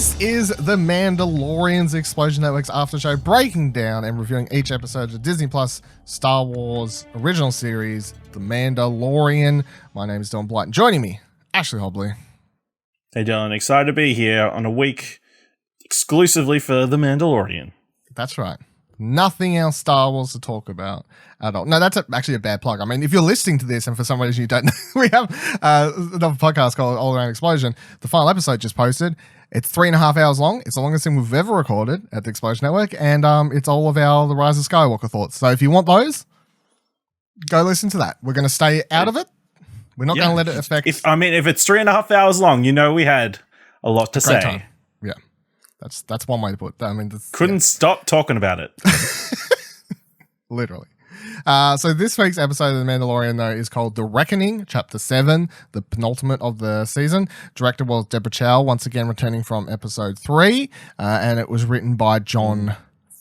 This is the Mandalorians Explosion Network's Aftershow, breaking down and reviewing each episode of the Disney Plus Star Wars original series, The Mandalorian. My name is Don Blight, and joining me, Ashley Hobley. Hey Dylan, excited to be here on a week exclusively for The Mandalorian. That's right. Nothing else Star Wars to talk about at all. No, that's actually a bad plug. I mean, if you're listening to this and for some reason you don't know, we have another podcast called All Around Explosion. The final episode just posted. It's 3.5 hours long. It's the longest thing we've ever recorded at the Explosion Network, and it's all of our The Rise of Skywalker thoughts. So if you want those, go listen to that. We're going to stay out of it. We're not going to let it affect... If it's 3.5 hours long, you know we had a lot to say. Time. Yeah. That's one way to put it. I mean, couldn't stop talking about it. Literally. So this week's episode of The Mandalorian, though, is called The Reckoning, Chapter 7, the penultimate of the season. Director was Deborah Chow, once again returning from episode 3, and it was written by Jon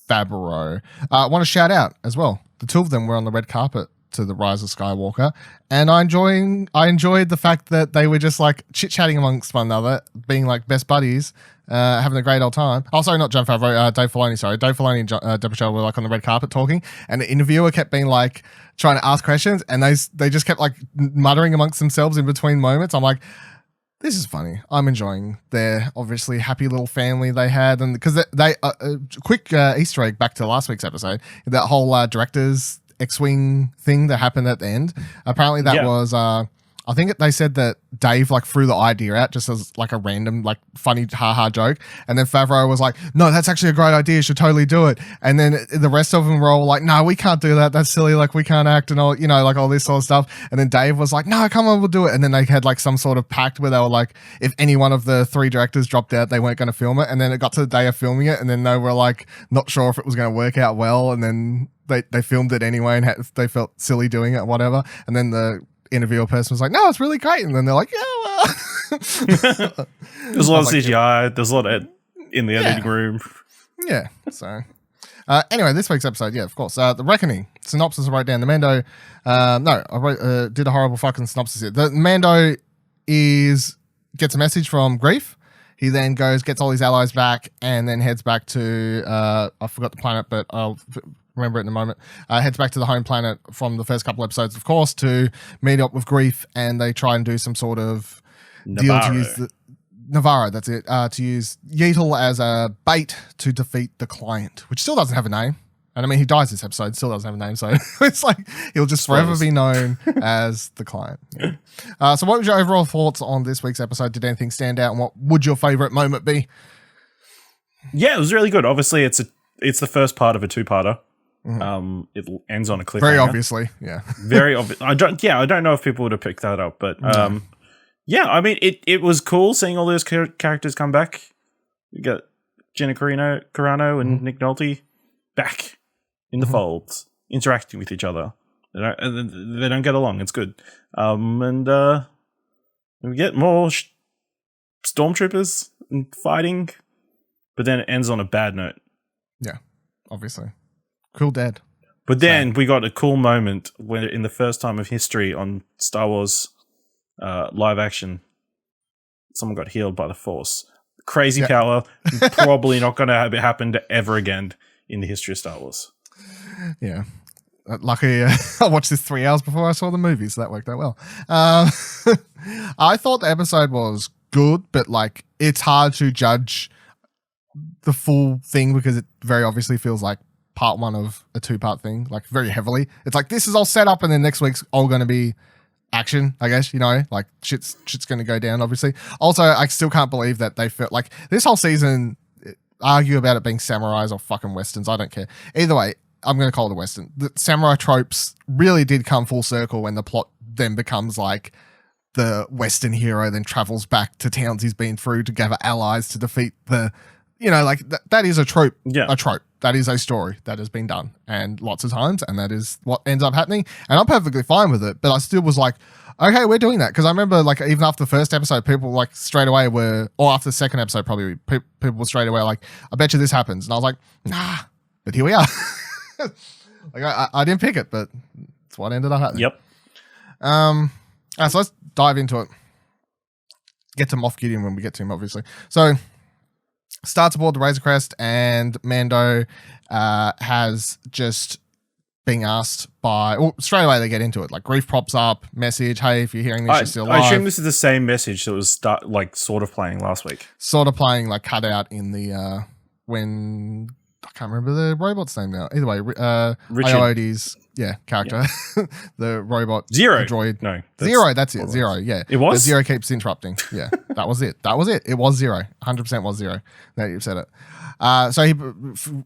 Favreau. I want to shout out as well. The two of them were on the red carpet to The Rise of Skywalker, and I enjoyed the fact that they were just like chit-chatting amongst one another, being like best buddies, having a great old time. Oh, sorry, not Jon Favreau, Dave Filoni, sorry. Dave Filoni and Deborah Chow were like on the red carpet talking, and the interviewer kept being like trying to ask questions, and they just kept like muttering amongst themselves in between moments. I'm like, this is funny. I'm enjoying their obviously happy little family they had, and because they quick Easter egg back to last week's episode, that whole director's X-Wing thing that happened at the end. Apparently that was, I think they said that Dave like threw the idea out just as like a random like funny haha joke. And then Favreau was like, no, that's actually a great idea. You should totally do it. And then the rest of them were all like, no, we can't do that. That's silly. Like we can't act and all, you know, like all this sort of stuff. And then Dave was like, no, come on, we'll do it. And then they had like some sort of pact where they were like, if any one of the 3 directors dropped out, they weren't going to film it. And then it got to the day of filming it. And then they were like, not sure if it was going to work out well. And then they filmed it anyway and they felt silly doing it or whatever. And then the interviewer person was like, no, it's really great. And then they're like, yeah, well. There's a lot of CGI. There's a lot in the editing room. Yeah. So anyway, this week's episode, yeah, of course. The Reckoning. Synopsis I wrote down. The Mando, I did a horrible fucking synopsis here. The Mando gets a message from Greef. He then gets all his allies back and then heads back to, I forgot the planet, but I'll remember it in a moment. Heads back to the home planet from the first couple episodes, of course, to meet up with Greef, and they try and do some sort of deal to use Navarro, that's it, to use Yeatle as a bait to defeat the client, which still doesn't have a name. And I mean, he dies this episode, still doesn't have a name, so it's like he'll just forever be known as the client. Yeah. So what was your overall thoughts on this week's episode? Did anything stand out, and what would your favorite moment be? Yeah, it was really good. Obviously, it's the first part of a 2-parter. Mm-hmm. It ends on a cliffhanger. Very obviously, yeah. Very obvious. I don't know if people would have picked that up, but yeah, I mean, it was cool seeing all those characters come back. You got Gina Carano and Nick Nolte back in the folds, interacting with each other. They don't get along. It's good. And we get more stormtroopers and fighting, but then it ends on a bad note. Yeah, obviously. Cool dad. But then we got a cool moment when, in the first time of history on Star Wars live action, someone got healed by the Force. Crazy power. Probably not going to happen to ever again in the history of Star Wars. Yeah. Lucky I watched this 3 hours before I saw the movie, so that worked out well. I thought the episode was good, but like it's hard to judge the full thing because it very obviously feels like part 1 of a 2-part thing, like very heavily. It's like this is all set up and then next week's all going to be action, I guess, you know, like shit's going to go down, obviously. Also, I still can't believe that they felt like this whole season, argue about it being samurais or fucking westerns, I don't care. Either way, I'm going to call it a western. The samurai tropes really did come full circle when the plot then becomes like the western hero then travels back to towns he's been through to gather allies to defeat the, you know, like that is a trope. Yeah. A trope. That is a story that has been done and lots of times, and that is what ends up happening. And I'm perfectly fine with it, but I still was like, okay, we're doing that. Because I remember like even after the first episode, people like straight away were, or after the second episode probably, people were straight away like, I bet you this happens. And I was like, nah, but here we are. Like I didn't pick it, but it's what ended up happening. Yep. So let's dive into it. Get to Moff Gideon when we get to him, obviously. So starts aboard the Razor Crest, and Mando has just being asked by, well, straight away they get into it. Like Grief pops up, message, hey, if you're hearing this, you're still alive. I assume this is the same message that was sort of playing last week. Sort of playing, like cut out in the, when, I can't remember the robot's name now. Either way, Ioide's, character, the robot. Zero. Droid. No. Zero, that's it. Zero, yeah. It was? But Zero keeps interrupting. Yeah, that was it. It was Zero. 100% was Zero. Now you've said it. So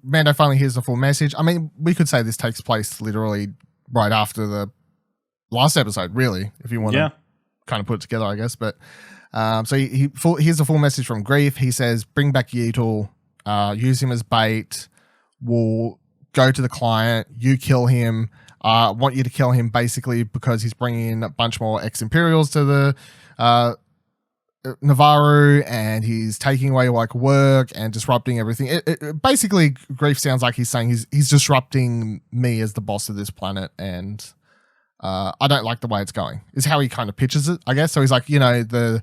Mando finally hears the full message. I mean, we could say this takes place literally right after the last episode, really, if you want to kind of put it together, I guess. But so he here's the full message from Grief. He says, bring back Yeatle, use him as bait. We'll go to the client. You kill him. I want you to kill him basically because he's bringing a bunch more ex-Imperials to the Navarro, and he's taking away like work and disrupting everything. It basically, Grief sounds like he's saying he's disrupting me as the boss of this planet, and I don't like the way it's going. Is how he kind of pitches it, I guess. So he's like, the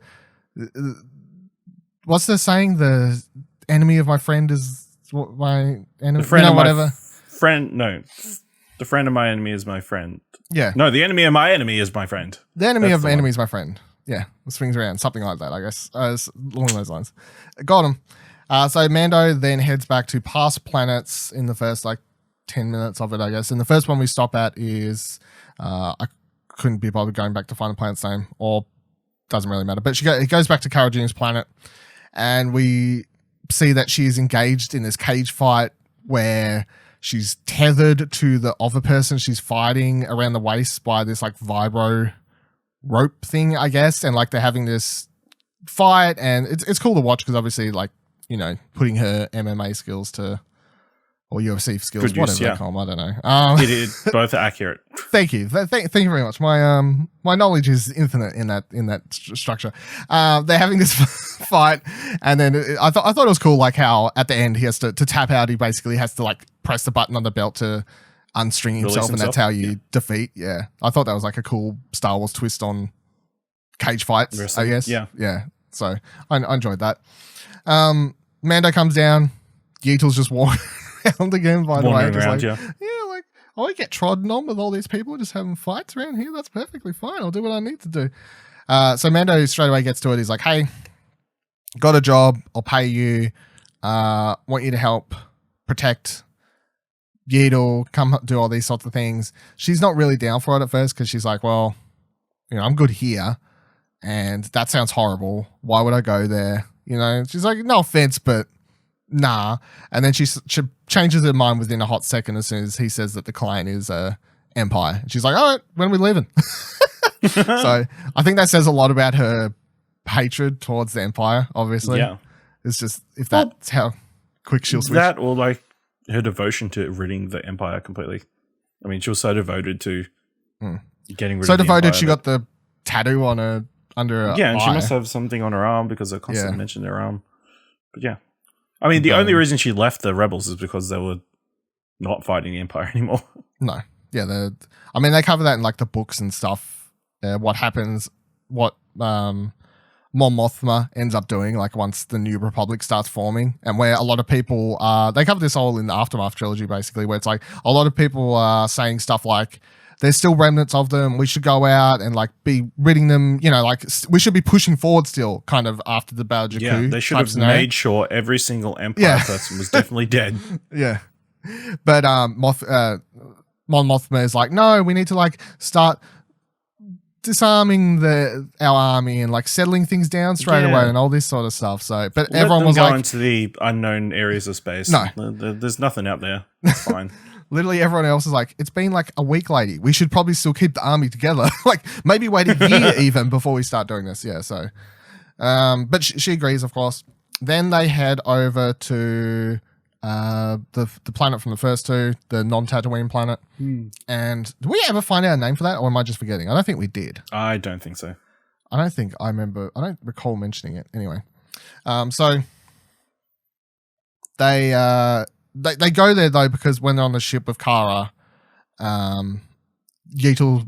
what's the saying? The enemy of my friend is my enemy. The friend of whatever. The friend of my enemy is my friend. Yeah. No, the enemy of my enemy is my friend. The enemy of my enemy is my friend. Yeah, it swings around, something like that, I guess, along those lines. Got him. So Mando then heads back to past planets in the first 10 minutes of it, I guess. And the first one we stop at is I couldn't be bothered going back to find the planet's name, or doesn't really matter. But it goes back to Cara Dune's planet, and we see that she is engaged in this cage fight where she's tethered to the other person she's fighting around the waist by this vibro rope thing, I guess, and they're having this fight, and it's cool to watch because obviously putting her MMA skills to, or UFC skills, good use, whatever they call them, I don't know. It both are accurate. Thank you very much. My knowledge is infinite in that structure. They're having this fight, and then I thought it was cool, how at the end he has to tap out. He basically has to press the button on the belt to unstring himself, and that's how you defeat. Yeah, I thought that was a cool Star Wars twist on cage fights, I guess. Yeah. So I enjoyed that. Mando comes down. Yeatle's just walking around again. By the way, I get trodden on with all these people just having fights around here. That's perfectly fine. I'll do what I need to do. So Mando straight away gets to it. He's like, "Hey, got a job. I'll pay you. Want you to help protect Yeatle, come do all these sorts of things." She's not really down for it at first because she's like, well, I'm good here, and that sounds horrible. Why would I go there? She's like, no offense, but nah. And then she changes her mind within a hot second as soon as he says that the client is Empire. And she's like, all right, when are we leaving? So I think that says a lot about her hatred towards the Empire, obviously. Yeah. It's just, if that's how quick she'll switch. That or her devotion to ridding the Empire completely. I mean, she was so devoted to getting rid of the Empire. So devoted, she got the tattoo on her, under her and eye. she must have something on her arm because they constantly mentioned her arm. But yeah. I mean, the only reason she left the rebels is because they were not fighting the Empire anymore. No. Yeah, they cover that in the books and stuff. What happens, what Mon Mothma ends up doing, once the New Republic starts forming, and where a lot of people they cover this all in the Aftermath trilogy, basically, where it's a lot of people are saying stuff like, there's still remnants of them, we should go out and be ridding them, we should be pushing forward still, kind of after the Battle of Jakku. Yeah, they should have made sure every single Empire person was definitely dead. Yeah. But Mon Mothma is like, no, we need to start disarming our army and settling things down straight away and all this sort of stuff. So, but everyone was go into the unknown areas of space. No, there's nothing out there. It's fine. Literally, everyone else is like, it's been a week, lady. We should probably still keep the army together. Maybe wait a year even before we start doing this. Yeah. So, but she agrees, of course. Then they head over to the planet from the first two, the non-Tatooine planet. And did we ever find out a name for that, or am I just forgetting? I don't think we did. I don't think so. I don't recall mentioning it. Anyway, so they go there though because when they're on the ship with Cara, Yeatle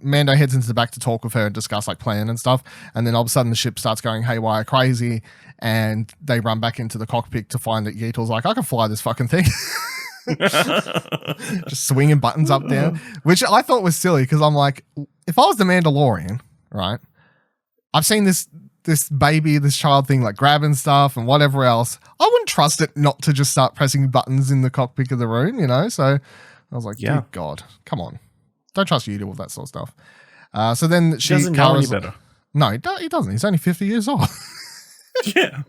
Mando heads into the back to talk with her and discuss like plan and stuff, and then all of a sudden the ship starts going haywire crazy, and they run back into the cockpit to find that Yeetal's like, I can fly this fucking thing. Just swinging buttons up down, which I thought was silly because I'm like, if I was the Mandalorian, right, I've seen this baby, this child thing like grabbing stuff and whatever else, I wouldn't trust it not to just start pressing buttons in the cockpit of the room, you know. So I was like, dear God, come on, don't trust you to with that sort of stuff. So then she doesn't know any better. No, he doesn't. He's only 50 years old. Yeah.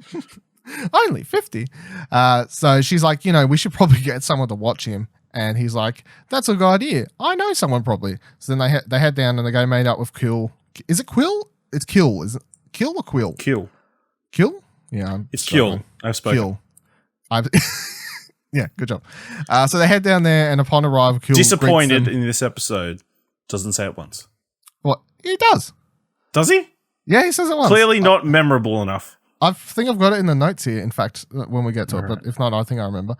Only 50. So she's like, we should probably get someone to watch him. And he's like, that's a good idea. I know someone probably. So then they head down and they go meet up with Quill. Is it Quill? It's Kill. Is it Kill or Quill? Kill. Kill? Yeah. It's Kill. I've spoken. Kill. Yeah, good job. So they head down there and upon arrival, Quill disappointed in this episode. Doesn't say it once. What? He does. Does he? Yeah, he says it once. Clearly not memorable enough. I think I've got it in the notes here, in fact, when we get to it, but if not, I think I remember.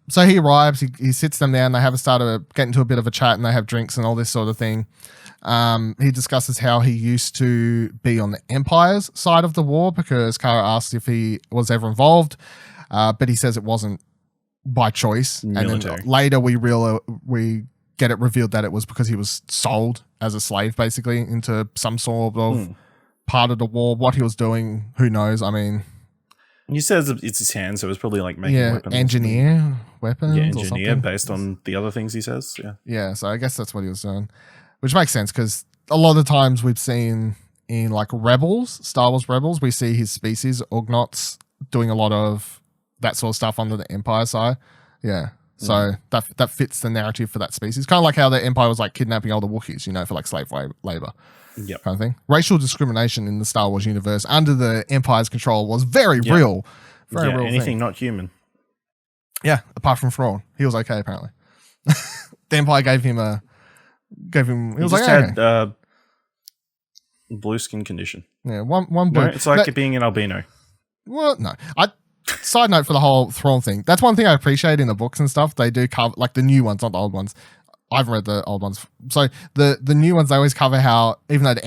So he arrives, he sits them down, they have a start to get into a bit of a chat and they have drinks and all this sort of thing. He discusses how he used to be on the Empire's side of the war because Kara asked if he was ever involved, but he says it wasn't by choice. Military. And then later we get it revealed that it was because he was sold as a slave, basically, into some sort of part of the war. What he was doing, who knows? I mean, he says it's his hand, so it's probably like making weapons. Engineer weapons. Yeah, engineer based on the other things he says. Yeah. So I guess that's what he was doing, which makes sense because a lot of times we've seen in like Rebels, Star Wars Rebels, we see his species Ugnaughts doing a lot of that sort of stuff under the Empire side. Yeah. So that fits the narrative for that species. Kind of like how the Empire was like kidnapping all the Wookiees, for like slave labor. Yep. Kind of thing. Racial discrimination in the Star Wars universe under the Empire's control was very real. Very real. Anything thing. not human. Yeah, apart from Thrawn. He was okay, apparently. The Empire gave him he was just like, had blue skin condition. Yeah, one blue. No, it's like being an albino. Well, no. Side note for the whole Thrawn thing. That's one thing I appreciate in the books and stuff. They do cover, like the new ones, not the old ones. I've read the old ones. So the new ones, they always cover how, even though the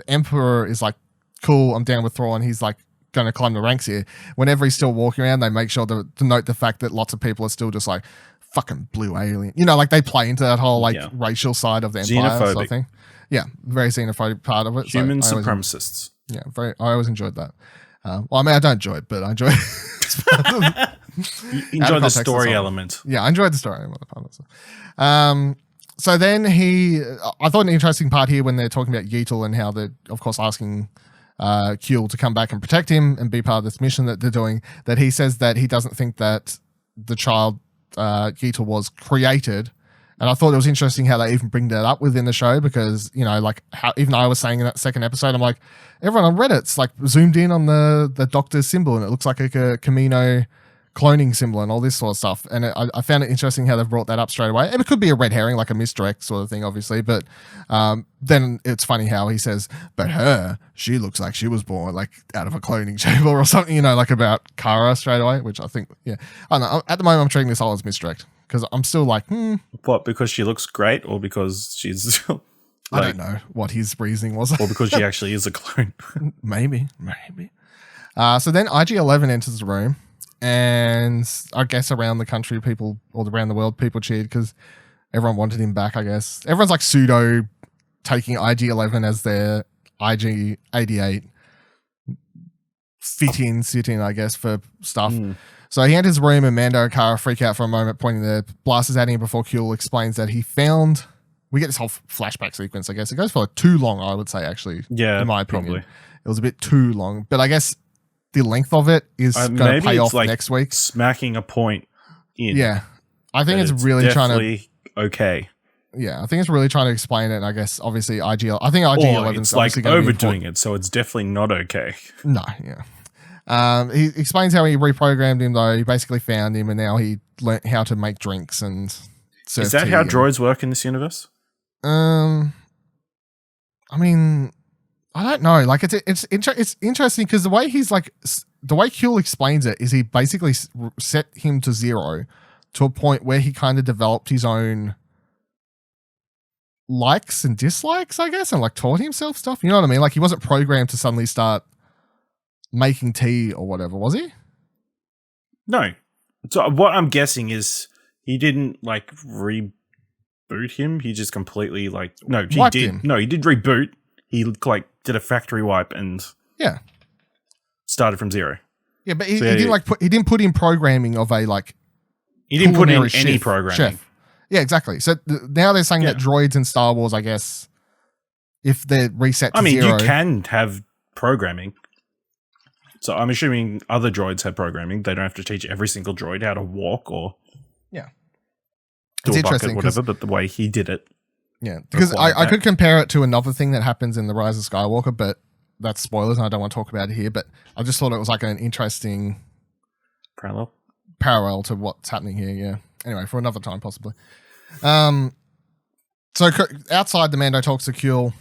Emperor is like, cool, I'm down with Thrawn, he's like going to climb the ranks here. Whenever he's still walking around, they make sure to note the fact that lots of people are still just like, fucking blue alien. Like they play into that whole like racial side of the Empire sort of thing. Yeah, very xenophobic part of it. Human supremacists. I always enjoyed that. Well, I mean, I don't enjoy it, but I enjoy it. You enjoy the story element. Yeah, I enjoyed the story element. So then I thought an interesting part here when they're talking about Yeetal and how they're, of course, asking Kuel to come back and protect him and be part of this mission that they're doing, that he says that he doesn't think that the child Yeetal was created. And I thought it was interesting how they even bring that up within the show because, like how even I was saying in that second episode, I'm like, everyone on Reddit's like zoomed in on the doctor's symbol and it looks like a Camino cloning symbol and all this sort of stuff. And I found it interesting how they've brought that up straight away. And it could be a red herring, like a misdirect sort of thing, obviously. But then it's funny how he says, but she looks like she was born like out of a cloning chamber or something, like about Kara straight away, which I think, I don't know. At the moment, I'm treating this all as misdirect. Because I'm still like, What, because she looks great or because she's... I don't know what his reasoning was. Or because she actually is a clone. Maybe. So then IG-11 enters the room and I guess around the country, people, or around the world, people cheered because everyone wanted him back, I guess. Everyone's like pseudo taking IG-11 as their IG-88 sit in, I guess, for stuff. So he enters the room and Mando and Kara freak out for a moment, pointing their blasters at him before Kuel explains that he found... We get this whole flashback sequence, I guess. It goes for like too long, I would say, actually. Yeah, in my opinion. probably. It was a bit too long. But I guess the length of it is going to pay off like next week. Smacking a point in. Yeah. I think it's really trying to... okay. Yeah, I think it's really trying to explain it. And I guess, obviously, I think IG-11 is like overdoing it, so it's definitely not okay. No, yeah. He explains how he reprogrammed him, though. He basically found him, and now he learnt how to make drinks and serve Is that tea how and, droids work in this universe? I mean, I don't know. Like, it's interesting because the way Kuel explains it is he basically set him to 0 to a point where he kind of developed his own likes and dislikes, I guess, and like taught himself stuff. You know what I mean? Like he wasn't programmed to suddenly start making tea or whatever, was he? No. So what I'm guessing is he didn't like reboot him. He just completely like Wiped him. No, he did reboot. He like did a factory wipe and started from zero. Yeah, but he didn't put in programming of a like. He didn't put in any chef, programming. Chef. Yeah, exactly. So now they're saying that droids in Star Wars, I guess, if they're reset to zero. You can have programming. So I'm assuming other droids have programming. They don't have to teach every single droid how to walk or do it's a interesting, bucket, whatever, but the way he did it. Yeah, because I could compare it to another thing that happens in The Rise of Skywalker, but that's spoilers and I don't want to talk about it here, but I just thought it was like an interesting parallel to what's happening here, yeah. Anyway, for another time, possibly. So outside, the Mando talks to Kuel,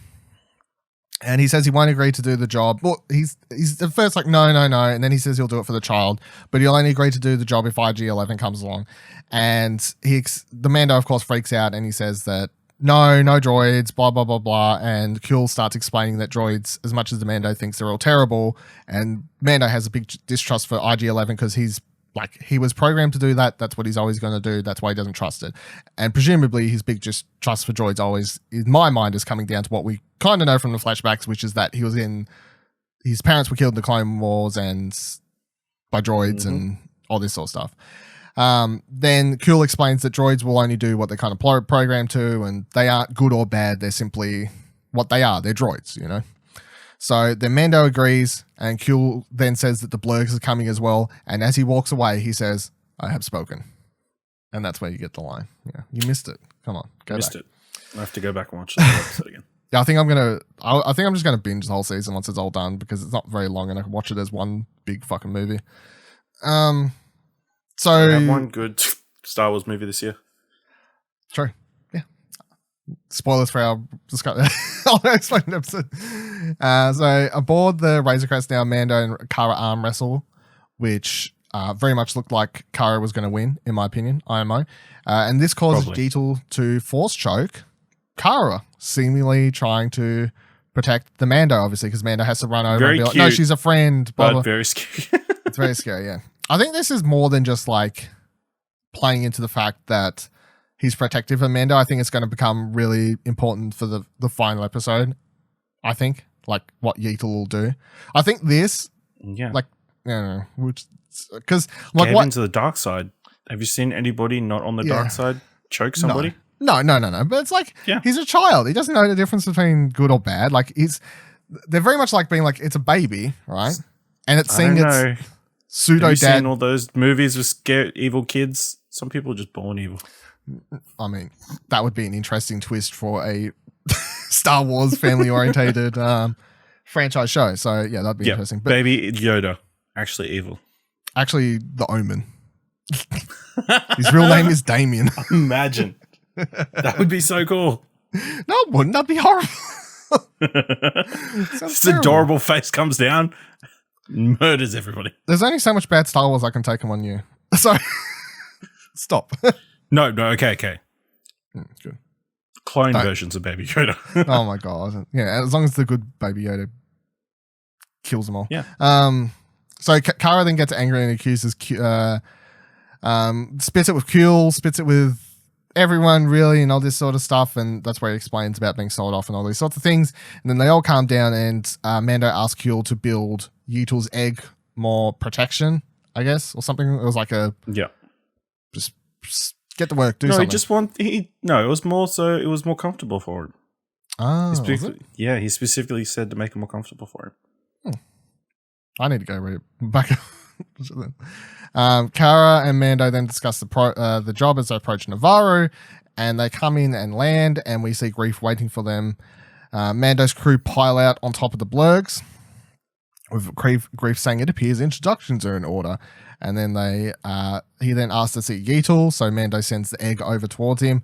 and he says he won't agree to do the job. Well, he's at first like, no, and then he says he'll do it for the child, but he'll only agree to do the job if IG-11 comes along. And the Mando, of course, freaks out, and he says that, no droids, blah, blah, blah, blah. And Kuel starts explaining that droids, as much as the Mando thinks they're all terrible, and Mando has a big distrust for IG-11 because he was programmed to do that. That's what he's always going to do. That's why he doesn't trust it. And presumably his big trust for droids always, in my mind, is coming down to what we kind of know from the flashbacks, which is that his parents were killed in the Clone Wars and by droids and all this sort of stuff. Then Kuel explains that droids will only do what they're kind of programmed to, and they aren't good or bad. They're simply what they are. They're droids, you know? So then Mando agrees, and Kuel then says that the Blurgs are coming as well. And as he walks away, he says, "I have spoken." And that's where you get the line. Yeah, you missed it. Come on, go back. It. I have to go back and watch the episode again. Yeah, I think I'm just gonna binge the whole season once it's all done because it's not very long, and I can watch it as one big fucking movie. So we have one good Star Wars movie this year. True. Yeah. Spoilers for our unexplained episode. So aboard the Razor Crest now, Mando and Cara arm wrestle, which very much looked like Cara was going to win, in my opinion, IMO. And this causes Jeetal to force choke Cara, seemingly trying to protect the Mando, obviously, because Mando has to run over and be like, no, she's a friend. Blah, but blah. Very scary. It's very scary, yeah. I think this is more than just like playing into the fact that he's protective of Mando. I think it's going to become really important for the final episode. I think, like what Yeatle will do. I think this, like, which because like get into the dark side. Have you seen anybody not on the dark side choke somebody? No. But it's like he's a child. He doesn't know the difference between good or bad. Like they're very much like being like it's a baby, right? And it's seeing its pseudo Have you dad. seen all those movies with scared evil kids? Some people are just born evil. I mean, that would be an interesting twist for a Star Wars family orientated franchise show. So yeah, that'd be interesting. But baby Yoda, actually evil. Actually, the Omen. His real name is Damien. Imagine. That would be so cool. No, it wouldn't. That'd be horrible. This adorable face comes down, murders everybody. There's only so much bad Star Wars I can take on you. Sorry. Stop. No, okay. Good. Clone versions of Baby Yoda. Oh my god. Yeah, as long as the good Baby Yoda kills them all. Yeah. So Cara then gets angry and accuses spits it with Kuel, spits it with everyone really, and all this sort of stuff, and that's where he explains about being sold off and all these sorts of things. And then they all calm down, and Mando asks Kuel to build Yeatl's egg more protection, I guess, or something. It was like just get to work, do something. It was more so it was more comfortable for him. Oh, he specifically said to make it more comfortable for him. I need to go read it back. Cara and Mando then discuss the job as they approach Navarro, and they come in and land, and we see Greef waiting for them. Mando's crew pile out on top of the Blurgs, with Greef saying it appears introductions are in order. And then he then asks to see Yeatle, so Mando sends the egg over towards him.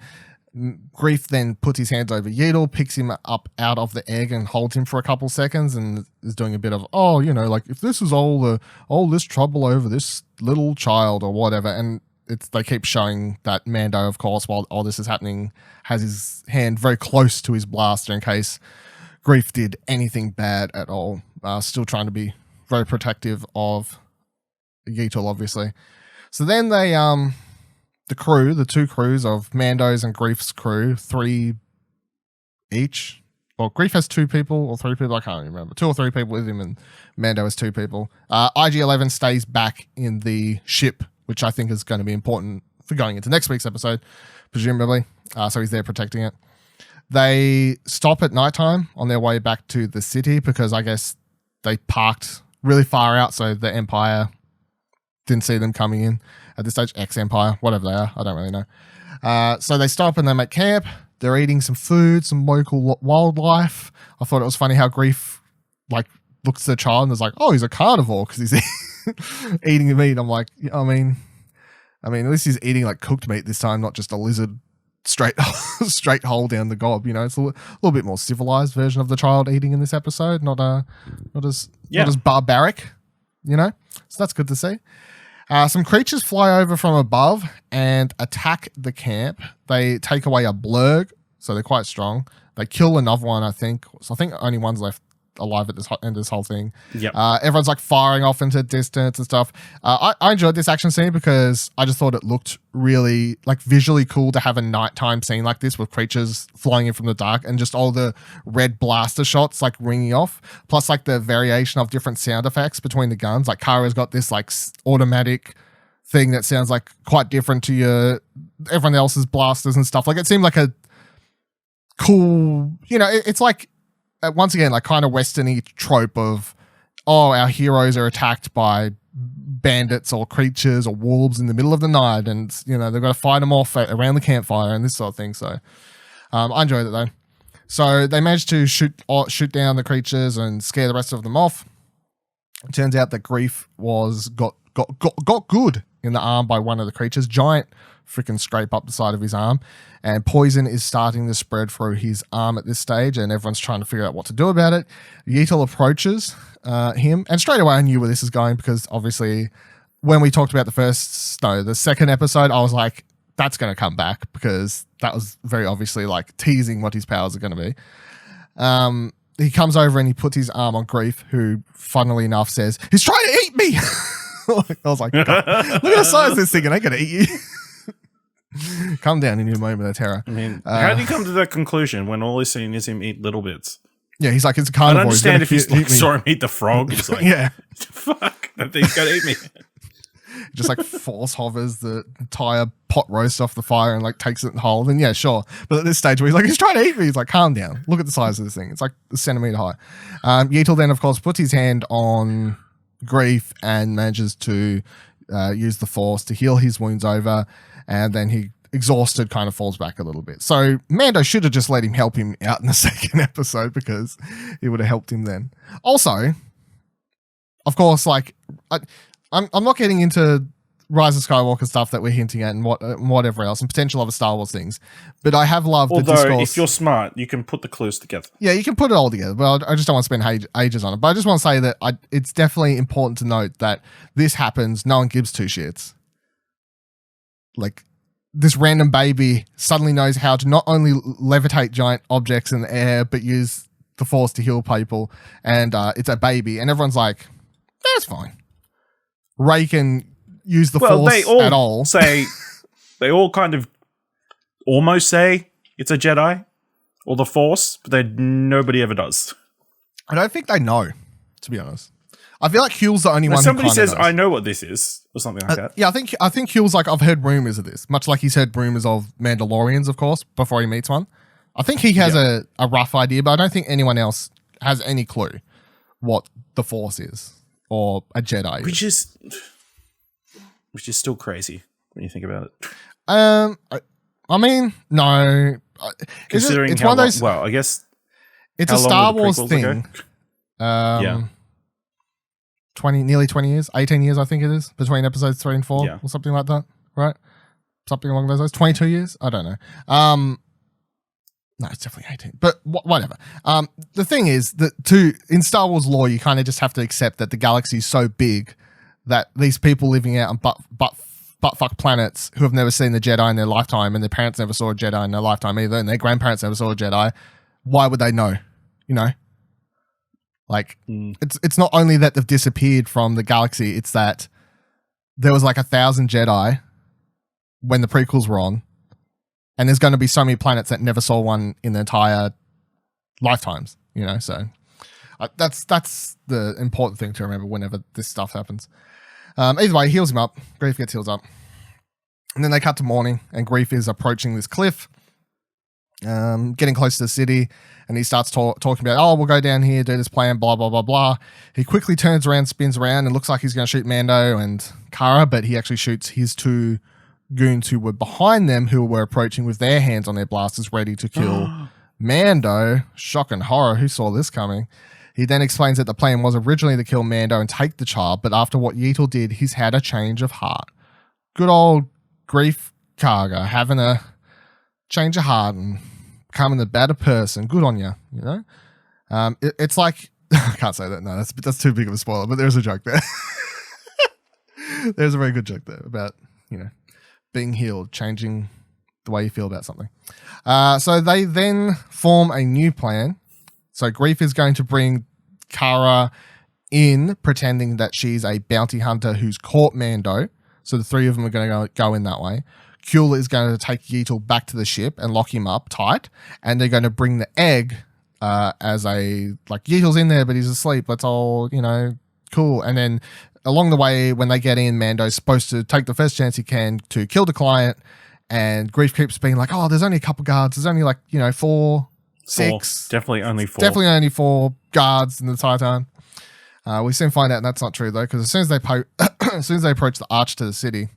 Greef then puts his hands over Yeatle, picks him up out of the egg and holds him for a couple seconds and is doing a bit of, like if this is all this trouble over this little child or whatever. And they keep showing that Mando, of course, while all this is happening, has his hand very close to his blaster in case Greef did anything bad at all. Still trying to be very protective of Yeatle, obviously. So then they, the two crews of Mando's and Greef's crew, 3 each. Well, Greef has 2 people or 3 people, I can't remember. 2 or 3 people with him, and Mando has 2 people. IG-11 stays back in the ship, which I think is going to be important for going into next week's episode, presumably. So he's there protecting it. They stop at nighttime on their way back to the city because I guess they parked really far out, so the Empire didn't see them coming in at this stage. Ex-Empire, whatever they are, I don't really know. So they stop and they make camp. They're eating some food, some local wildlife. I thought it was funny how Greef looks at the child and is like, "Oh, he's a carnivore because he's eating the meat." I'm like, I mean, at least he's eating like cooked meat this time, not just a lizard straight whole down the gob. It's a little bit more civilized version of the child eating in this episode, not as barbaric. So that's good to see. Some creatures fly over from above and attack the camp. They take away a blurg, so they're quite strong. They kill another one, I think. So I think only one's left alive at this end of this whole thing. Yep. Everyone's firing off into distance and stuff. I enjoyed this action scene because I just thought it looked really visually cool to have a nighttime scene like this with creatures flying in from the dark and just all the red blaster shots ringing off, plus the variation of different sound effects between the guns. Kara's got this automatic thing that sounds quite different to everyone else's blasters and stuff. It seemed like a cool, it's once again, kind of Western-y trope of, our heroes are attacked by bandits or creatures or wolves in the middle of the night, and they've got to fight them off around the campfire and this sort of thing. So I enjoyed it though. So they managed to shoot down the creatures and scare the rest of them off. It turns out that Greef got good in the arm by one of the creatures. Giant freaking scrape up the side of his arm, and poison is starting to spread through his arm at this stage, and everyone's trying to figure out what to do about it. Yeatle approaches him, and straight away I knew where this is going because obviously when we talked about the second episode, I was like, that's going to come back because that was very obviously teasing what his powers are going to be. He comes over and he puts his arm on Greef, who funnily enough says, "He's trying to eat me." I was like, God, look at the size of this thing, and ain't going to eat you. Calm down in your moment of terror. How did you come to that conclusion when all he's seen is him eat little bits? Yeah, he's it's a carnivore. I understand if he's saw him eat the frog. He's yeah, fuck, that thing's going to eat me. Just force hovers the entire pot roast off the fire and takes it whole. Then yeah, sure. But at this stage where he's trying to eat me, he's calm down. Look at the size of this thing. It's a centimeter high. Yeatle then, of course, puts his hand on Greef and manages to use the force to heal his wounds over, and then he, exhausted, kind of falls back a little bit. So Mando should have just let him help him out in the second episode because it would have helped him then. Also, of course, I'm not getting into Rise of Skywalker stuff that we're hinting at and whatever else and potential other Star Wars things, but I have loved the discourse. If you're smart, you can put the clues together. Yeah, you can put it all together. Well, I just don't want to spend ages on it. But I just want to say that it's definitely important to note that this happens. No one gives 2 shits. This random baby suddenly knows how to not only levitate giant objects in the air, but use the force to heal people. And it's a baby. And everyone's like, that's fine. Rey can use the force at all. They all kind of almost say it's a Jedi or the Force, but nobody ever does. I don't think they know, to be honest. I feel like Hugh's the only one. Somebody who says, knows. "I know what this is," or something like that. Yeah, I think Hugh's I've heard rumors of this, much like he's heard rumors of Mandalorians, of course, before he meets one. I think he has a rough idea, but I don't think anyone else has any clue what the Force is or a Jedi. Which is still crazy when you think about it. I mean, no. Considering it's one of those. Well, I guess it's a Star Wars thing. Yeah. Nearly 20 years, 18 years, I think it is, between episodes 3 and 4 or something like that, right? Something along those lines. 22 years? I don't know. No, it's definitely 18, but whatever. The thing is that in Star Wars lore, you kind of just have to accept that the galaxy is so big that these people living out in buttfuck planets who have never seen the Jedi in their lifetime, and their parents never saw a Jedi in their lifetime either, and their grandparents never saw a Jedi. Why would they know? You know? Like, it's not only that they've disappeared from the galaxy, it's that there was like 1,000 Jedi when the prequels were on, and there's going to be so many planets that never saw one in their entire lifetimes, you know? So that's the important thing to remember whenever this stuff happens. Either way, he heals him up. Greef gets healed up. And then they cut to morning, and Greef is approaching this cliff, getting close to the city, and he starts talking about, oh, we'll go down here, do this plan, blah, blah, blah, blah. He quickly turns around, spins around, and looks like he's going to shoot Mando and Cara, but he actually shoots his two goons who were behind them, who were approaching with their hands on their blasters, ready to kill Mando. Shock and horror. Who saw this coming? He then explains that the plan was originally to kill Mando and take the child, but after what Yeatle did, he's had a change of heart. Good old Greef Karga, having a change of heart and becoming a better person. Good on you, you know? It's like, I can't say that, no, that's too big of a spoiler, but there's a joke there. There's a very good joke there about, you know, being healed, changing the way you feel about something. So they then form a new plan. So Greef is going to bring Cara in, pretending that she's a bounty hunter who's caught Mando. So the three of them are going to go in that way. Kuehl is going to take Yeatle back to the ship and lock him up tight. And they're going to bring the egg as a, like, Yeatle's in there, but he's asleep. That's all, you know, cool. And then along the way, when they get in, Mando's supposed to take the first chance he can to kill the client. And Greef keeps being like, oh, there's only a couple guards. There's only like, you know, 4, 6. Definitely only 4. Definitely only 4 guards in the entire time. We soon find out that's not true, though, because as soon as they approach the arch to the city,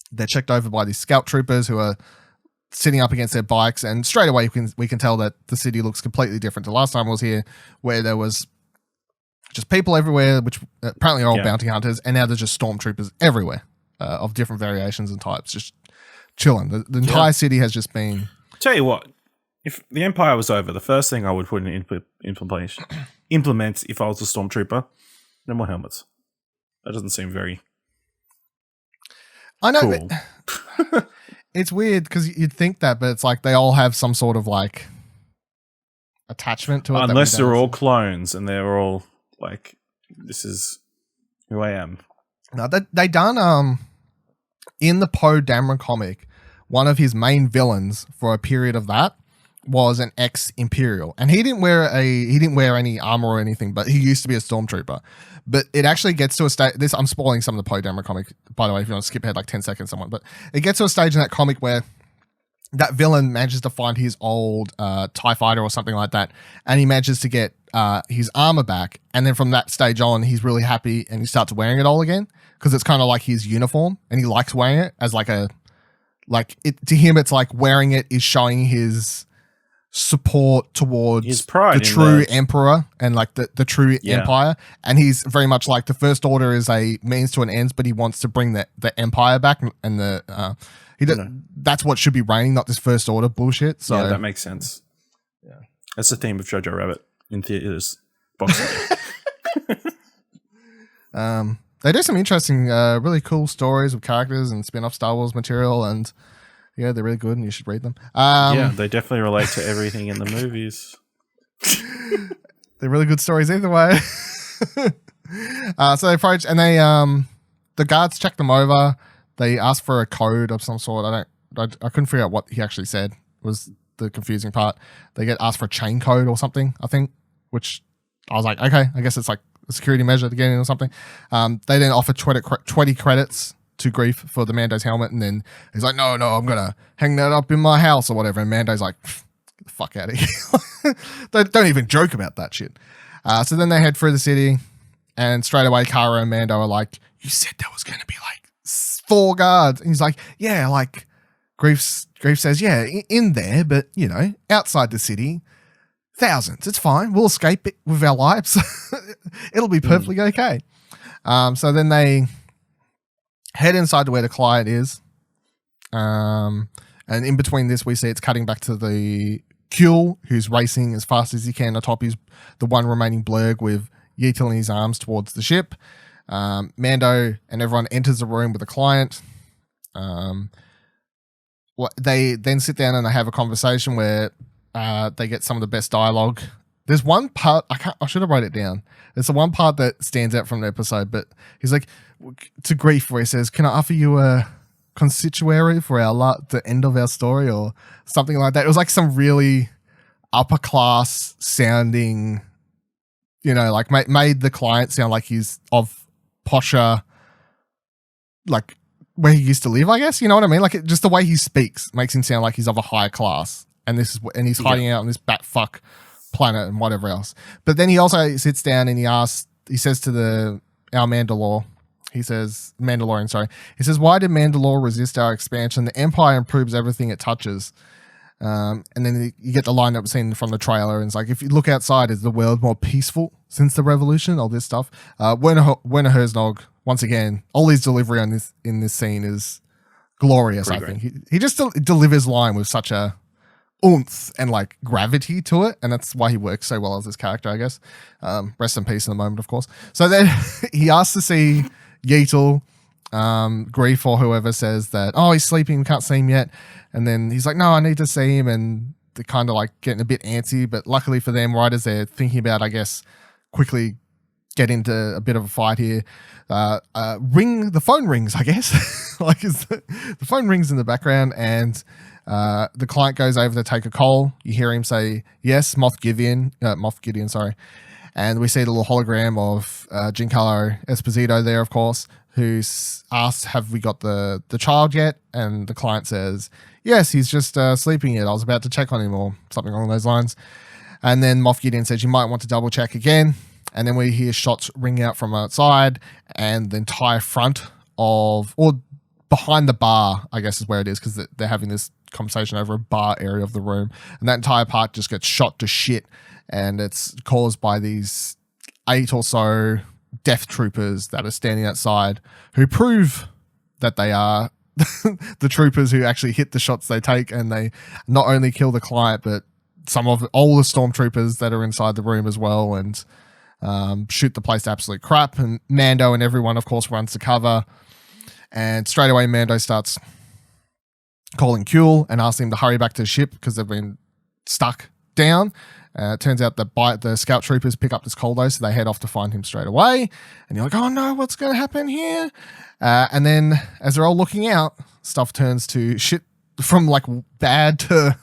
they're checked over by these scout troopers who are sitting up against their bikes, and straight away we can tell that the city looks completely different to last time I was here, where there was just people everywhere, which apparently are all bounty hunters, and now there's just stormtroopers everywhere of different variations and types, just chilling. The entire city has just been... Tell you what, if the Empire was over, the first thing I would put in implement if I was a stormtrooper, no more helmets. That doesn't seem very... I know, cool. But it's weird because you'd think that, but it's like they all have some sort of like attachment to it. Unless they're all clones and they're all like, this is who I am. No, they done in the Poe Dameron comic, one of his main villains for a period of that was an ex-Imperial, and he didn't wear any armor or anything, but he used to be a stormtrooper. But it actually gets to a stage. I'm spoiling some of the Poe Dameron comic, by the way, if you want to skip ahead like 10 seconds, someone. But it gets to a stage in that comic where that villain manages to find his old TIE fighter or something like that, and he manages to get his armor back. And then from that stage on, he's really happy, and he starts wearing it all again because it's kind of like his uniform, and he likes wearing it as to him, it's like wearing it is showing his support towards his pride, the true emperor and like the true empire. And he's very much like the First Order is a means to an end, but he wants to bring the empire back, and that's what should be reigning, not this First Order bullshit. So yeah, that makes sense. Yeah, that's the theme of Jojo Rabbit in theaters. They do some interesting, really cool stories of characters and spin-off Star Wars material, and yeah, they're really good, and you should read them. Yeah, they definitely relate to everything in the movies. They're really good stories either way. So they approach, and they the guards check them over. They ask for a code of some sort. I couldn't figure out what he actually said. Was the confusing part. They get asked for a chain code or something, I think, which I was like, okay, I guess it's like a security measure to get in or something. They then offer 20 credits to Greef for the Mando's helmet, and then he's like, no, I'm gonna hang that up in my house or whatever. And Mando's like, get the fuck out of here. They don't even joke about that shit. So then they head through the city, and straight away Cara and Mando are like, you said there was gonna be like 4 guards, and he's like, yeah, like Greef says, yeah, in there, but you know, outside the city, thousands. It's fine. We'll escape it with our lives. It'll be perfectly okay. So then they head inside to where the client is. And in between this, we see it's cutting back to the Kuehl, who's racing as fast as he can atop the one remaining blurg with Yeatle in his arms towards the ship. Mando and everyone enters the room with the client. They then sit down and they have a conversation where they get some of the best dialogue. There's one part I should have wrote it down. There's the one part that stands out from the episode, but he's like to Grief where he says, "Can I offer you a constituary for the end of our story," or something like that. It was like some really upper class sounding, like made the client sound like he's of posher, like where he used to live, I guess. You know what I mean? Like just the way he speaks makes him sound like he's of a higher class, and he's hiding out on this bat fuck planet and whatever else. But then he also sits down and he says to our Mandalore, he says, Mandalorian, sorry. He says, "Why did Mandalore resist our expansion? The Empire improves everything it touches." And then you get the line that was seen from the trailer, and it's like, if you look outside, is the world more peaceful since the revolution? All this stuff. Werner Herzog, once again, all his delivery in this scene is glorious. Pretty I think he just delivers line with such a oomph and like gravity to it, and that's why he works so well as this character, I guess. Rest in peace in the moment, of course. So then he asks to see Yeatle. Grief or whoever says that, "Oh, he's sleeping, we can't see him yet," and then he's like, "No, I need to see him," and they're kind of like getting a bit antsy, but luckily for them, right as they're thinking about, I guess, quickly get into a bit of a fight here, the phone rings, I guess. Like the phone rings in the background, and the client goes over to take a call. You hear him say, "Yes, Moff Gideon, sorry." And we see the little hologram of Giancarlo Esposito there, of course, who asks, "Have we got the child yet?" And the client says, "Yes, he's just sleeping yet. I was about to check on him," or something along those lines. And then Moff Gideon says, "You might want to double check again." And then we hear shots ring out from outside, and the entire front or behind the bar, I guess is where it is, because they're having this conversation over a bar area of the room. And that entire part just gets shot to shit. And it's caused by these 8 or so death troopers that are standing outside who prove that they are the troopers who actually hit the shots they take, and they not only kill the client, but all the stormtroopers that are inside the room as well, and shoot the place to absolute crap. And Mando and everyone, of course, runs to cover. And straight away, Mando starts calling Kuehl and asking him to hurry back to the ship because they've been stuck down. It turns out that the scout troopers pick up this coldo, so they head off to find him straight away. And you're like, "Oh no, what's going to happen here?" And then as they're all looking out, stuff turns to shit from like bad to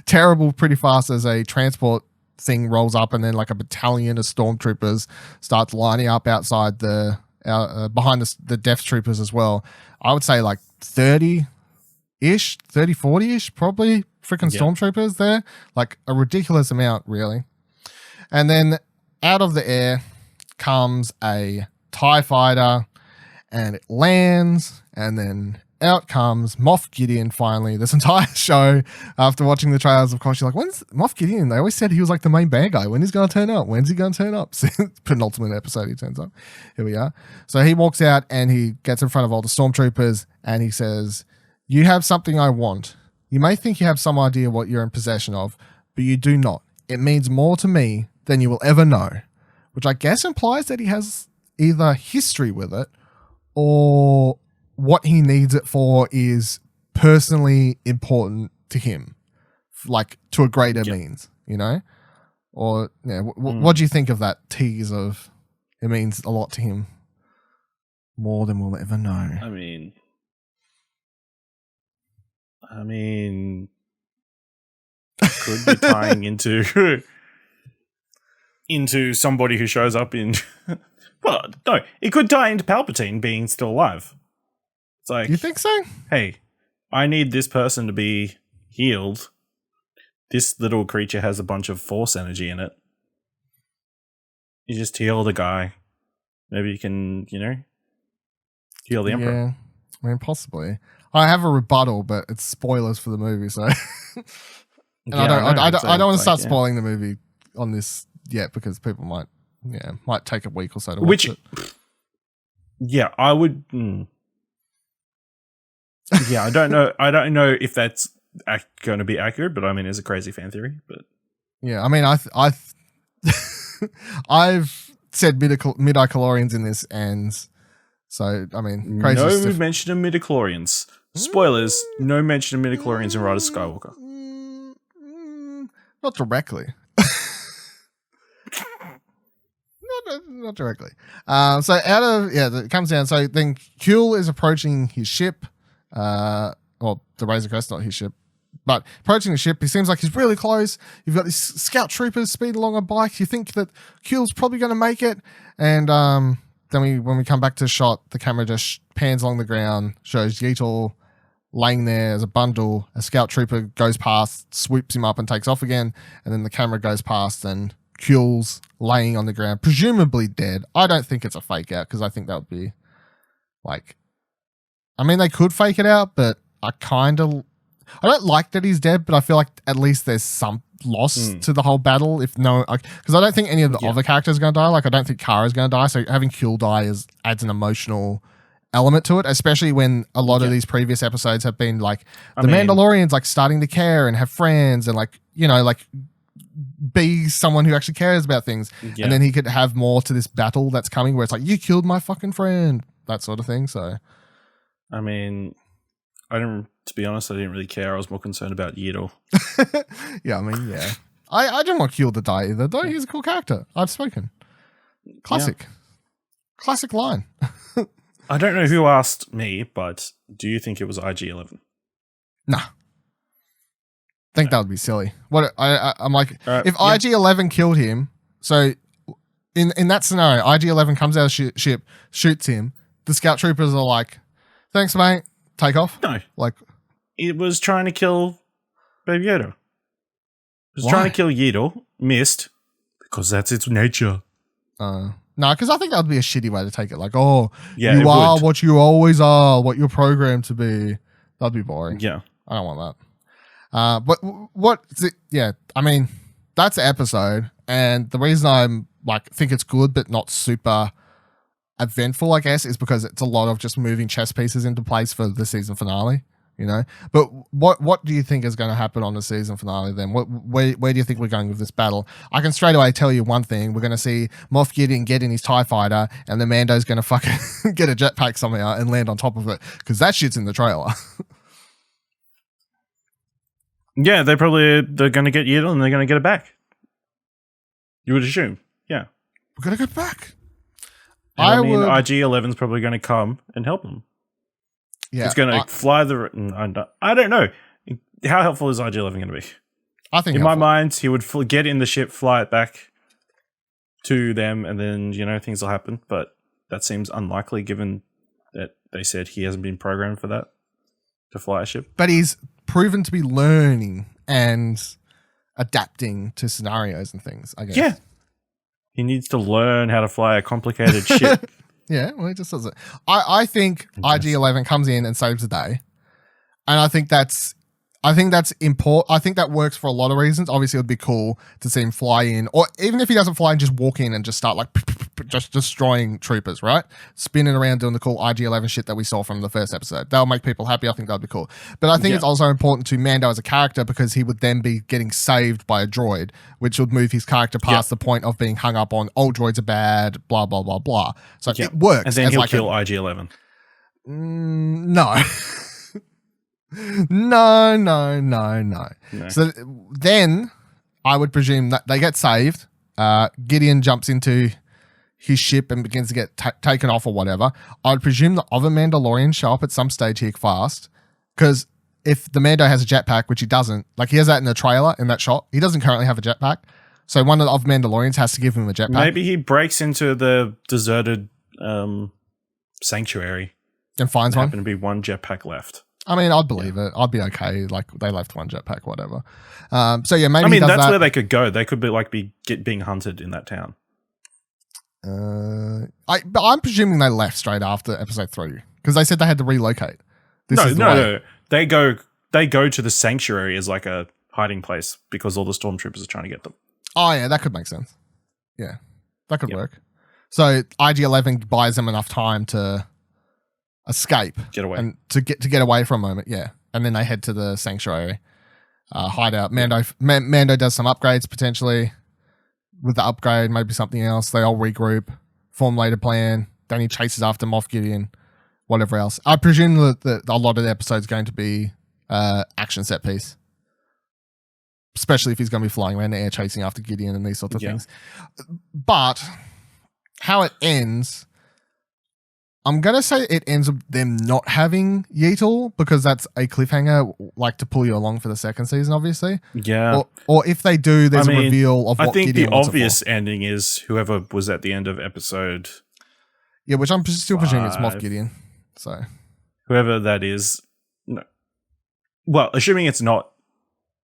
terrible pretty fast as a transport thing rolls up, and then like a battalion of stormtroopers starts lining up outside behind the death troopers as well. I would say like 30-ish, 30, 40-ish, probably freaking stormtroopers there. Like a ridiculous amount, really. And then out of the air comes a TIE fighter, and it lands, and then out comes Moff Gideon finally. This entire show, after watching the trailers, of course, you're like, when's Moff Gideon? They always said he was like the main bad guy. When he's going to turn up? When's he going to turn up? Penultimate episode, he turns up. Here we are. So he walks out and he gets in front of all the stormtroopers and he says, "You have something I want. You may think you have some idea what you're in possession of, but you do not. It means more to me than you will ever know," which I guess implies that he has either history with it or what he needs it for is personally important to him, like to a greater means, Or what do you think of that tease of it means a lot to him, more than we'll ever know? I mean, could be tying into somebody who shows up in. Well, no, it could tie into Palpatine being still alive. It's like, you think so? Hey, I need this person to be healed. This little creature has a bunch of Force energy in it. You just heal the guy. Maybe you can, heal the Emperor. Yeah, I mean, possibly. I have a rebuttal, but it's spoilers for the movie, so. I don't want to start spoiling the movie on this yet because people might take a week or so to watch it. Yeah, I would. Yeah, I don't know. I don't know if that's going to be accurate, but I mean, it's a crazy fan theory. But yeah, I mean, I've said midichlorians in this, and so I mean, crazy. No stuff. mention of midichlorians. Spoilers: no mention of midichlorians in Rise of Skywalker. Not directly. Not directly. So it comes down. So then Kuehl is approaching his ship. Well, the Razor Crest, not his ship. But approaching the ship, he seems like he's really close. You've got these scout troopers speeding along on bikes. You think that Kuehl's probably going to make it. And then when we come back to the shot, the camera just pans along the ground, shows Yeetle laying there as a bundle. A scout trooper goes past, swoops him up and takes off again. And then the camera goes past and Kuehl's laying on the ground, presumably dead. I don't think it's a fake out because I think that would be like... I mean, they could fake it out, but I don't like that he's dead, but I feel like at least there's some loss to the whole battle. Because I don't think any of the other characters are going to die. Like, I don't think Kara's going to die. So having Kuehl die adds an emotional element to it, especially when a lot of these previous episodes have been like Mandalorians like starting to care and have friends and like, you know, like be someone who actually cares about things. Yeah. And then he could have more to this battle that's coming where it's like, you killed my fucking friend, that sort of thing. So, I mean, to be honest, I didn't really care. I was more concerned about Yeetle. Yeah, I mean, yeah. I didn't want Kuehl to die either, though. He's a cool character. I've spoken. Classic. Yeah. Classic line. I don't know who asked me, but do you think it was IG-11? Nah. Think that would be silly. What I'm like, if IG-11 killed him, so in that scenario, IG-11 comes out of ship, shoots him, the scout troopers are like, thanks, mate. Take off? No. Like, it was trying to kill Baby Yoda. It was trying to kill Yeetle. Missed. Because that's its nature. No, because I think that would be a shitty way to take it. Like, you are what you always are, what you're programmed to be. That'd be boring. Yeah. I don't want that. But I mean, that's the episode. And the reason I'm like, think it's good, but not super eventful, I guess, is because it's a lot of just moving chess pieces into place for the season finale, you know. But what do you think is going to happen on the season finale then? Where do you think we're going with this battle? I can straight away tell you one thing: we're going to see Moff Gideon get in his TIE fighter, and the Mando's going to fucking get a jetpack somehow and land on top of it because that shit's in the trailer. Yeah, they're going to get Yeetle and they're going to get it back. You would assume, yeah. We're going to get back. I mean, IG-11's probably going to come and help them. Yeah, it's going to fly the... I don't know. How helpful is IG-11 going to be? I think in my mind, he would get in the ship, fly it back to them, and then, you know, things will happen. But that seems unlikely given that they said he hasn't been programmed for that, to fly a ship. But he's proven to be learning and adapting to scenarios and things, I guess. Yeah. He needs to learn how to fly a complicated ship. Yeah, well, he just does it. I think IG-11 comes in and saves the day. And I think that's important. I think that works for a lot of reasons. Obviously, it would be cool to see him fly in, or even if he doesn't fly in, just walk in and just start like just destroying troopers, right? Spinning around doing the cool IG-11 shit that we saw from the first episode. That'll make people happy. I think that'd be cool. But I think it's also important to Mando as a character because he would then be getting saved by a droid, which would move his character past the point of being hung up on, droids are bad, blah, blah, blah, blah. So it works. And then he'll kill IG-11. No. No. So then I would presume that they get saved. Gideon jumps into his ship and begins to get taken off or whatever. I would presume the other Mandalorians show up at some stage here fast because if the Mando has a jetpack, which he doesn't, like he has that in the trailer in that shot, he doesn't currently have a jetpack. So one of the other Mandalorians has to give him a jetpack. Maybe he breaks into the deserted sanctuary and finds one. Happen to be one jetpack left. I mean, I'd believe it. I'd be okay. Like they left one jetpack, whatever. So yeah, maybe. I mean, that's where they could go. They could be being hunted in that town. I'm presuming they left straight after episode 3 because they said they had to relocate. No. They go to the sanctuary as like a hiding place because all the stormtroopers are trying to get them. Oh yeah, that could make sense. Yeah, that could work. So IG-11 buys them enough time to escape, get away, and to get away for a moment. Yeah, and then they head to the sanctuary, hideout. Mando does some upgrades potentially. With the upgrade, maybe something else. They all regroup, formulate a plan. Then he chases after Moff Gideon, whatever else. I presume that a lot of the episode's going to be action set piece. Especially if he's going to be flying around the air chasing after Gideon and these sorts of things. But how it ends, I'm going to say it ends with them not having Yeetle because that's a cliffhanger, like to pull you along for the second season, obviously. Yeah. Or if they do, there's a reveal of what I think Gideon the wants obvious ending is whoever was at the end of episode. Yeah, which I'm still presuming it's Moff Gideon. So whoever that is. No. Well, assuming it's not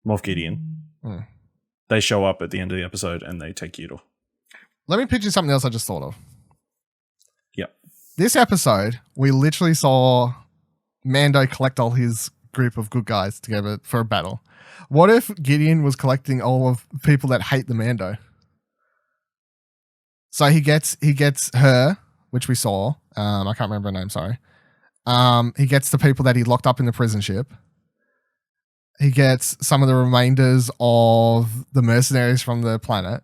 Moff Gideon, they show up at the end of the episode and they take Yeetle. Let me pitch you something else I just thought of. Yep. This episode, we literally saw Mando collect all his group of good guys together for a battle. What if Gideon was collecting all of people that hate the Mando? So he gets her, which we saw. I can't remember her name, sorry. He gets the people that he locked up in the prison ship. He gets some of the remainders of the mercenaries from the planet.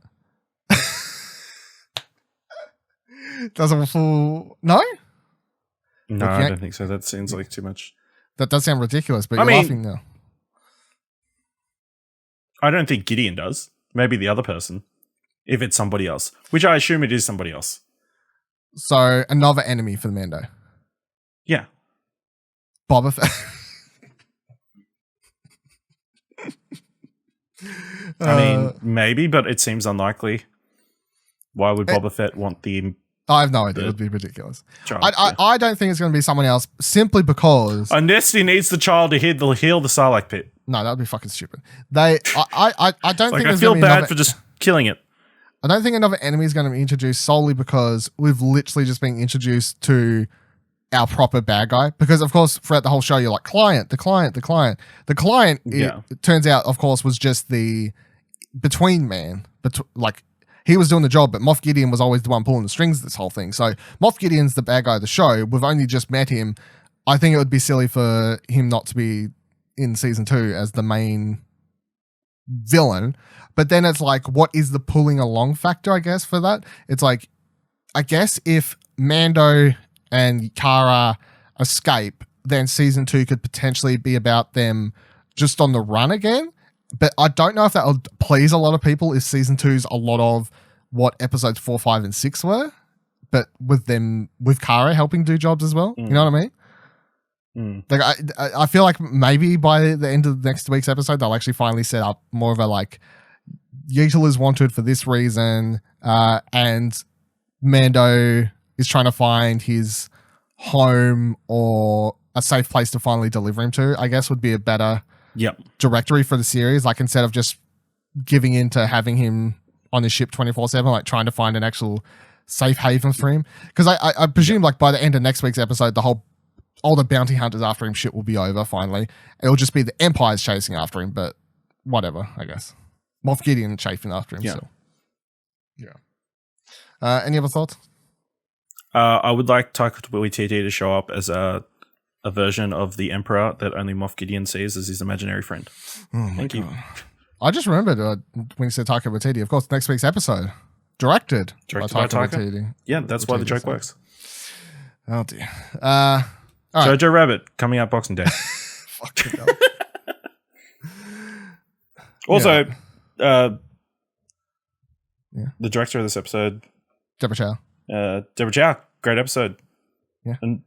Doesn't fool... No? No, I don't think so. That seems like too much. That does sound ridiculous, but you're laughing now. I don't think Gideon does. Maybe the other person. If it's somebody else. Which I assume it is somebody else. So, another enemy for the Mando. Yeah. Boba Fett. I mean, maybe, but it seems unlikely. Why would Boba Fett want the... I have no idea. It would be ridiculous. I don't think it's going to be someone else simply because... Unless he needs the child to heal the Sarlacc pit. No, that would be fucking stupid. I don't think... I feel bad for just killing it. I don't think another enemy is going to be introduced solely because we've literally just been introduced to our proper bad guy. Because, of course, throughout the whole show, you're like, the client. It turns out, of course, was just the between man. Like... He was doing the job, but Moff Gideon was always the one pulling the strings of this whole thing. So Moff Gideon's the bad guy of the show. We've only just met him. I think it would be silly for him not to be in season 2 as the main villain. But then it's like, what is the pulling along factor, I guess, for that? It's like, I guess if Mando and Cara escape, then season 2 could potentially be about them just on the run again. But I don't know if that would please a lot of people if season 2's a lot of what episodes 4, 5, and 6 were, but with Cara helping do jobs as well. You know what I mean? Like I feel like maybe by the end of next week's episode, they'll actually finally set up more of a like, Yeetle is wanted for this reason, and Mando is trying to find his home or a safe place to finally deliver him to, I guess would be a better directory for the series, like instead of just giving in to having him on his ship 24/7, like trying to find an actual safe haven for him. Because I presume like by the end of next week's episode, all the bounty hunters after him shit will be over finally. It'll just be the Empire's chasing after him, but whatever, I guess. Moff Gideon chasing after him still. Yeah. Any other thoughts? I would like Taika Waititi to show up as a version of the Emperor that only Moff Gideon sees as his imaginary friend. Thank you. I just remembered when you said Taika Waititi, of course, next week's episode, directed by Taika Waititi. Yeah, that's why the joke works. Oh, dear. All right. Jojo Rabbit, coming out Boxing Day. Fucking hell. Also, the director of this episode, Deborah Chow. Deborah Chow, great episode. Yeah. And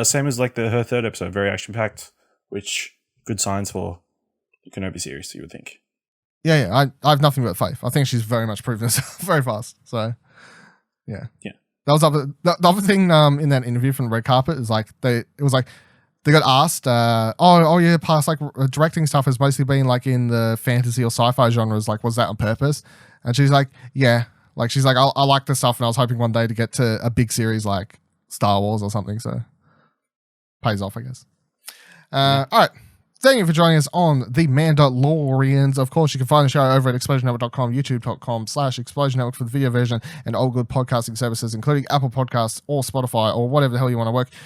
same as like her third episode, very action-packed, which good signs for the Kenobi series, you would think. Yeah. I have nothing but faith. I think she's very much proven herself very fast. So, yeah. That was the other thing in that interview from the red carpet is like they got asked, past like directing stuff has mostly been like in the fantasy or sci-fi genres. Like, was that on purpose? And she's like, yeah. Like, she's like, I like this stuff, and I was hoping one day to get to a big series like Star Wars or something. So, pays off, I guess. All right. Thank you for joining us on the Mandalorians. Of course, you can find the show over at explosionnetwork.com, youtube.com/Explosion Network for the video version, and all good podcasting services, including Apple Podcasts or Spotify or whatever the hell you want to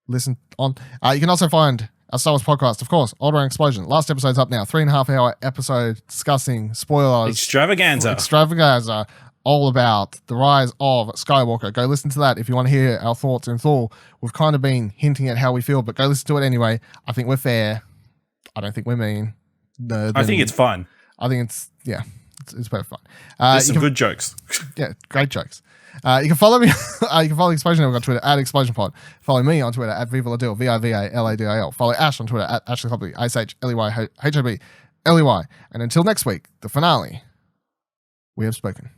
listen on. You can also find our Star Wars podcast, of course, Order and Explosion. Last episode's up now, 3.5 hour episode discussing spoilers. Extravaganza all about the rise of Skywalker. Go listen to that if you want to hear our thoughts in full. We've kind of been hinting at how we feel, but go listen to it anyway. I think we're fair. I don't think we're mean. I think it's fun. I think it's very fun. There's some good jokes. Yeah, great jokes. You can follow me. You can follow Explosion Network on Twitter at ExplosionPod. Follow me on Twitter at VivaLadil, VivaLadil. Follow Ash on Twitter at Ashley Hobley, ASHLEYHOBLEY. And until next week, the finale, we have spoken.